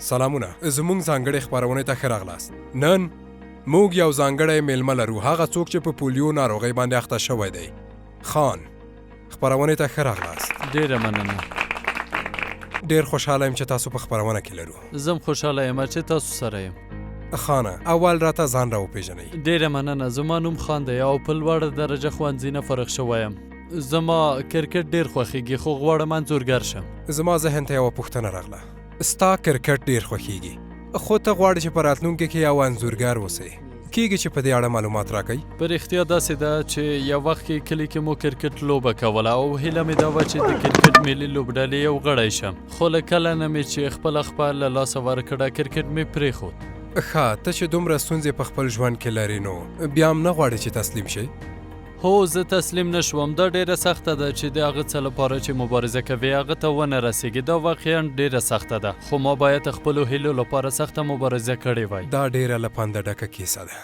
سلامونه، زموږ ځانګړې خپرونې ته ښه راغلاست. نن موږ یو ځانګړی میلمه لرو، هغه څوک چې په پولیو ناروغۍ باندې اخته شوی دی. خان، خپرونې ته ښه راغلاست. ډیره مننه. ډیر خوشحاله یم چې تاسو په خپرونه کې لرو. زم خوشحاله یم چې تاسو سره یم. خانه، اول راته ځان را وپېژنئ. ډیره مننه. زما نوم خان دی او په لوړه درجه ښوونځي نه فارغ شوی یم. زما کرکټ ډیر خوښیږي خو غواړم انځورګر شم. زما ذهن ته یوه پوښتنه راغله. ستا کرکټ ډیر خوښیږي خو ته غواړې چې په راتلونکي کې یو انځورګر اوسې. کیږي چې په دې اړه معلومات راکړئ؟ په رښتیا داسې ده چې یو وخت کې کلي کې مو کرکټ لوبه کوله او هیله مې دا وه چې د کرکټ ملي لوبډلې یو غړی شم، خو له کله نه مې چې خپله خپه له لاسه ورکړه کرکټ مې پرېښود. ښه، ته چې دومره ستونزې په خپل ژوند کې لرې نو بیا هم نه غواړې چې تسلیم شې؟ هو، زه تسلیم نشوم. دا ډیره سخته ده چې د هغه څه لپاره چې مبارزه کوي هغه ته ونه رسیږي. دا واقعا ډیره سخته ده، خو ما باید خپلو هیلو لپاره سخته مبارزه کړې وای. دا ډیره له پنده ډکه کیسه ده،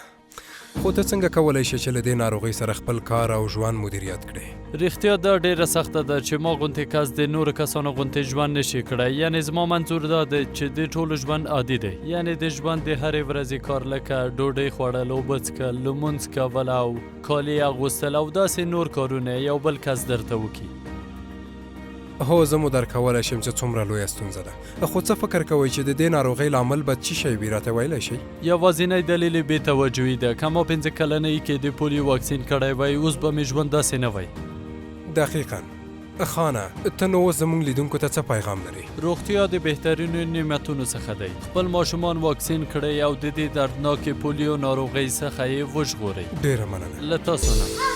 خو ته څنګه کولی شې چې له دې ناروغۍ سره خپل کار او ژوند مدیریت کړې؟ رښتیا دا ډیره سخته ده چې ما غوندې کس د نورو کسانو غوندې ژوند نشي کړی. یعنې زما منظور دا دی چې د ټولو ژوند عادي دی، یعنې د ژوند د هرې ورځې کار لکه ډوډۍ خوړل، اوبه څښل، لمونځ کول او کالي اغوستل او داسې نور کارونه یو بل کس درته وکړي. هو، زه مو درک کولی شم چې څومره لویه ستونزه ده، خو څه فکر کوئ چې د دې ناروغۍ لامل به څه شی وي، راته ویلی شئ؟ یوازینی دلیل یې بې توجهي ده. که ما 5 کلنۍ کې د پولیو واکسین کړی وای اوس به مې ژوند داسې نه وای. دقیقاً. خانه، ته نو اوس زموږ لیدونکو ته څه پیغام لري؟ روغتیا د بهترینو نعمتونو څخه دی. خپل ماشومان واکسین کړئ او د دې دردناکې پولیو ناروغۍ څخه یې وژغورئ. ډیره مننه. له تاسو نه.